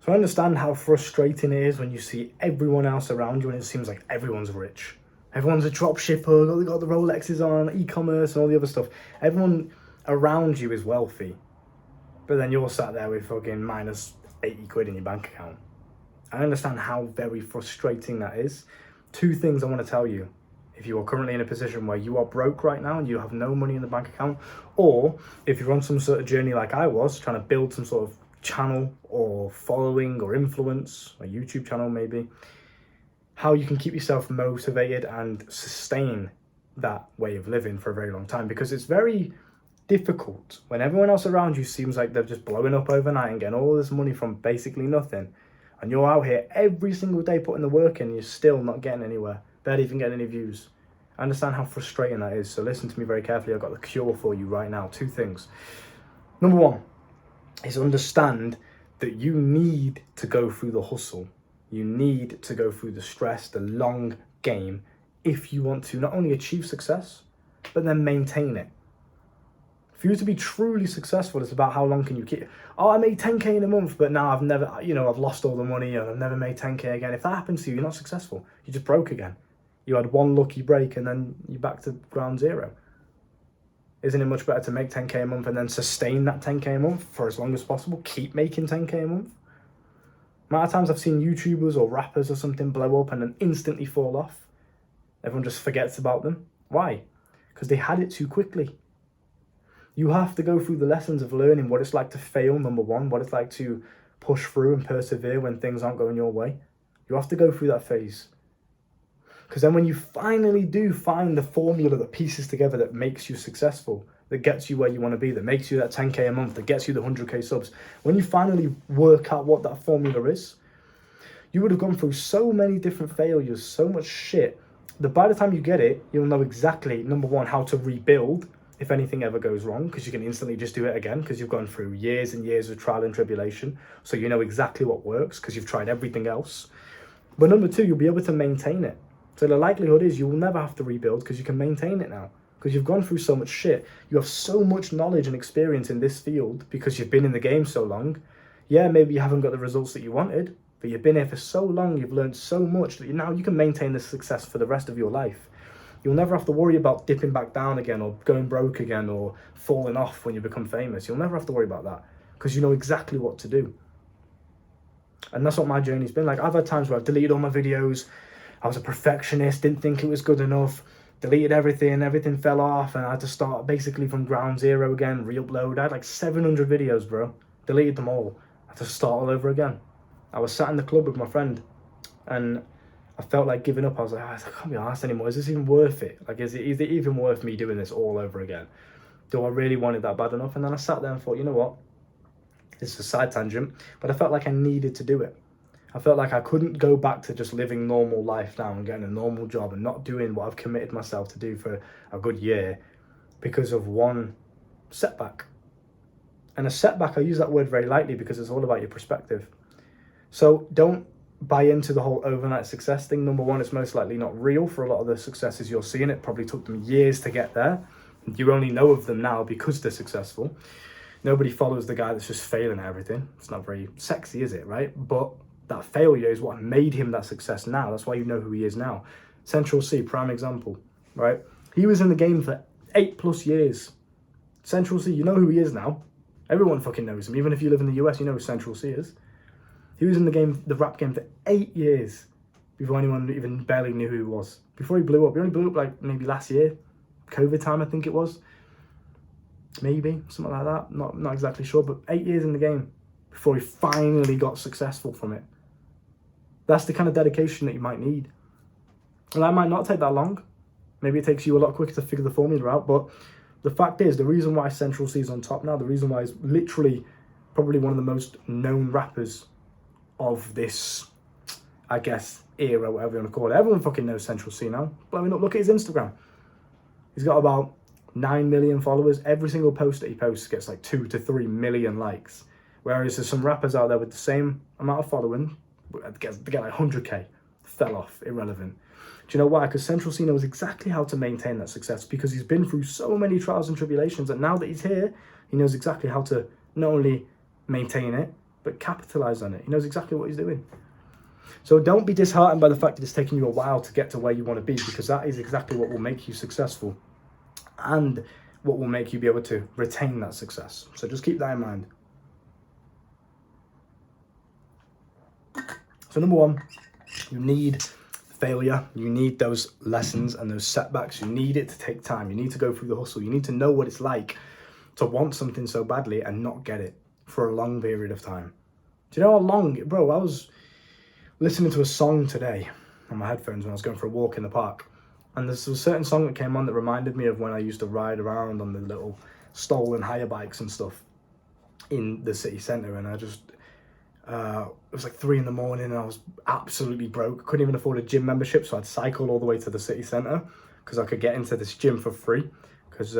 So I understand how frustrating it is when you see everyone else around you and it seems like everyone's rich. Everyone's a drop shipper, they got the Rolexes on, e-commerce and all the other stuff. Everyone around you is wealthy. But then you're sat there with fucking minus 80 quid in your bank account. I understand how very frustrating that is. Two things I want to tell you. If you are currently in a position where you are broke right now and you have no money in the bank account, or if you're on some sort of journey like I was, trying to build some sort of channel or following or influence, a YouTube channel maybe, how you can keep yourself motivated and sustain that way of living for a very long time, because it's very difficult when everyone else around you seems like they're just blowing up overnight and getting all this money from basically nothing, and you're out here every single day putting the work in and you're still not getting anywhere, barely even getting any views. I understand how frustrating that is, so listen to me very carefully. I've got the cure for you right now. Two things. Number one is understand that you need to go through the hustle. You need to go through the stress, the long game, if you want to not only achieve success, but then maintain it. For you to be truly successful, it's about how long can you keep. Oh, I made 10k in a month, but now I've never, I've lost all the money and I've never made 10k again. If that happens to you, you're not successful. You're just broke again. You had one lucky break and then you're back to ground zero. Isn't it much better to make 10k a month and then sustain that 10k a month for as long as possible? Keep making 10k a month? The amount of times I've seen YouTubers or rappers or something blow up and then instantly fall off. Everyone just forgets about them. Why? Because they had it too quickly. You have to go through the lessons of learning what it's like to fail, number one, what it's like to push through and persevere when things aren't going your way. You have to go through that phase. Because then when you finally do find the formula that pieces together that makes you successful, that gets you where you want to be, that makes you that 10k a month, that gets you the 100k subs, when you finally work out what that formula is, you would have gone through so many different failures, so much shit, that by the time you get it, you'll know exactly, number one, how to rebuild if anything ever goes wrong, because you can instantly just do it again, because you've gone through years and years of trial and tribulation, so you know exactly what works, because you've tried everything else. But number two, you'll be able to maintain it. So the likelihood is you will never have to rebuild because you can maintain it now. Because you've gone through so much shit. You have so much knowledge and experience in this field because you've been in the game so long. Yeah, maybe you haven't got the results that you wanted, but you've been here for so long, you've learned so much that now you can maintain this success for the rest of your life. You'll never have to worry about dipping back down again or going broke again or falling off when you become famous. You'll never have to worry about that because you know exactly what to do. And that's what my journey's been like. I've had times where I've deleted all my videos. I was a perfectionist, didn't think it was good enough, deleted everything fell off, and I had to start basically from ground zero again, re-upload. I had like 700 videos, bro. Deleted them all. I had to start all over again. I was sat in the club with my friend, and I felt like giving up. I was like, I can't be arsed anymore. Is this even worth it? Like, is it even worth me doing this all over again? Do I really want it that bad enough? And then I sat there and thought, you know what? This is a side tangent, but I felt like I needed to do it. I felt like I couldn't go back to just living normal life now and getting a normal job and not doing what I've committed myself to do for a good year because of one setback. And a setback, I use that word very lightly because it's all about your perspective. So don't buy into the whole overnight success thing. Number one, it's most likely not real for a lot of the successes you're seeing. It probably took them years to get there. You only know of them now because they're successful. Nobody follows the guy that's just failing at everything. It's not very sexy, is it, right? But that failure is what made him that success now. That's why you know who he is now. Central C, prime example, right? He was in the game for 8+ years. Central C, you know who he is now. Everyone fucking knows him. Even if you live in the US, you know who Central C is. He was in the rap game for 8 years before anyone even barely knew who he was. Before he blew up. He only blew up like maybe last year. COVID time, I think it was. Maybe, something like that. Not exactly sure, but 8 years in the game before he finally got successful from it. That's the kind of dedication that you might need. And that might not take that long. Maybe it takes you a lot quicker to figure the formula out, but the fact is, the reason why Central C is on top now, the reason why he's literally probably one of the most known rappers of this, I guess, era, whatever you want to call it. Everyone fucking knows Central C now. Blowing up, look at his Instagram. He's got about 9 million followers. Every single post that he posts gets like 2 to 3 million likes. Whereas there's some rappers out there with the same amount of following, they get like 100k, fell off, irrelevant. Do you know why? Because Central C knows exactly how to maintain that success because he's been through so many trials and tribulations, and now that he's here, he knows exactly how to not only maintain it, but capitalize on it. He knows exactly what he's doing. So don't be disheartened by the fact that it's taking you a while to get to where you want to be, because that is exactly what will make you successful and what will make you be able to retain that success. So just keep that in mind. So number one, you need failure. You need those lessons and those setbacks. You need it to take time. You need to go through the hustle. You need to know what it's like to want something so badly and not get it for a long period of time. Do you know how long, bro? I was listening to a song today on my headphones when I was going for a walk in the park, and there's a certain song that came on that reminded me of when I used to ride around on the little stolen hire bikes and stuff in the city centre. And I just it was like 3 a.m. and I was absolutely broke. Couldn't even afford a gym membership, so I'd cycle all the way to the city centre because I could get into this gym for free. Because,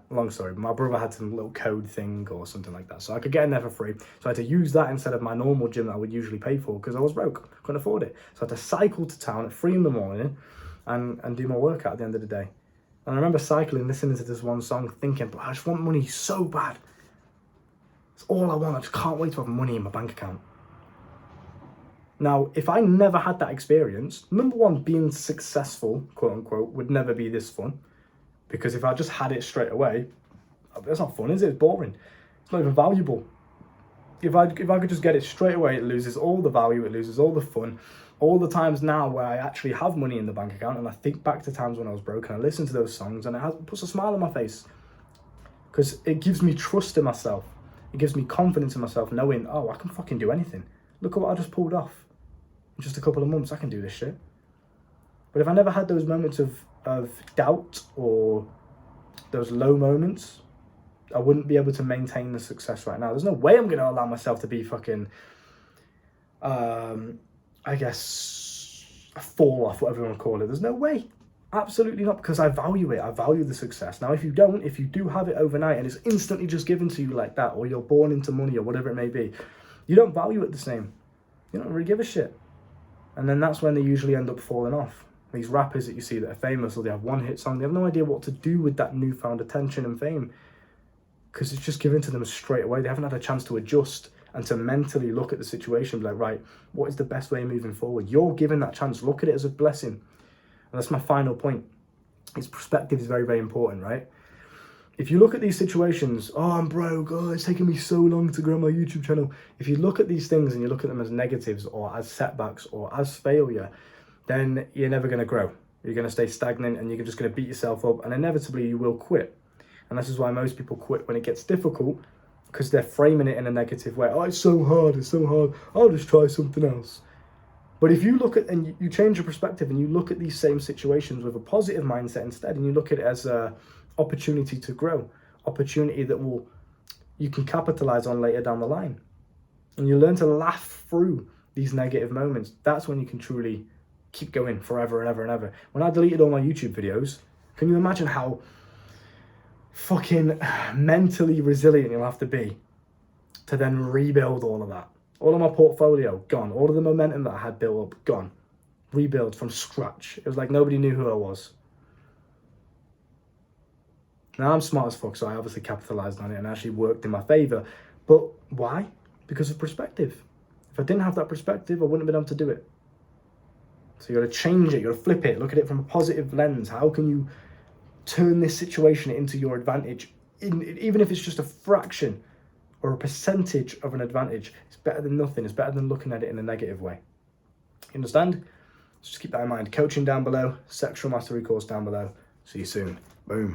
long story, my brother had some little code thing or something like that, so I could get in there for free. So I had to use that instead of my normal gym that I would usually pay for because I was broke, couldn't afford it. So I had to cycle to town at 3 a.m. and do my workout at the end of the day. And I remember cycling, listening to this one song, thinking, but I just want money so bad. It's all I want. I just can't wait to have money in my bank account. Now, if I never had that experience, number one, being successful, quote unquote, would never be this fun. Because if I just had it straight away, that's not fun, is it? It's boring. It's not even valuable. If I could just get it straight away, it loses all the value, it loses all the fun. All the times now where I actually have money in the bank account and I think back to times when I was broke and I listen to those songs and it puts a smile on my face. Because it gives me trust in myself. It gives me confidence in myself knowing, oh, I can fucking do anything. Look at what I just pulled off. In just a couple of months, I can do this shit. But if I never had those moments of doubt or those low moments, I wouldn't be able to maintain the success right now. There's no way I'm going to allow myself to be fucking, I guess, a fall off, whatever you want to call it. There's no way. Absolutely not, because I value it. I value the success. Now, if you do have it overnight and it's instantly just given to you like that, or you're born into money or whatever it may be, you don't value it the same. You don't really give a shit. And then that's when they usually end up falling off. These rappers that you see that are famous, or they have one hit song, they have no idea what to do with that newfound attention and fame because it's just given to them straight away. They haven't had a chance to adjust and to mentally look at the situation, be like, right, what is the best way moving forward? You're given that chance. Look at it as a blessing. And that's my final point. Its perspective is very, very important, right? If you look at these situations, oh, I'm broke, oh, it's taken me so long to grow my YouTube channel. If you look at these things and you look at them as negatives or as setbacks or as failure, then you're never going to grow. You're going to stay stagnant and you're just going to beat yourself up, and inevitably you will quit. And this is why most people quit when it gets difficult, because they're framing it in a negative way. Oh, it's so hard, I'll just try something else. But if you look at, and you change your perspective and you look at these same situations with a positive mindset instead, and you look at it as a opportunity to grow, opportunity that you can capitalize on later down the line, and you learn to laugh through these negative moments, that's when you can truly keep going forever and ever and ever. When I deleted all my YouTube videos, can you imagine how fucking mentally resilient you'll have to be to then rebuild all of that? All of my portfolio, gone. All of the momentum that I had built up, gone. Rebuild from scratch. It was like nobody knew who I was. Now I'm smart as fuck, so I obviously capitalized on it and actually worked in my favor. But why? Because of perspective. If I didn't have that perspective, I wouldn't have been able to do it. So you got to change it, you got to flip it, look at it from a positive lens. How can you turn this situation into your advantage? Even if it's just a fraction or a percentage of an advantage, it's better than nothing. It's better than looking at it in a negative way. You understand? So just keep that in mind. Coaching down below, sexual mastery course down below. See you soon. Boom.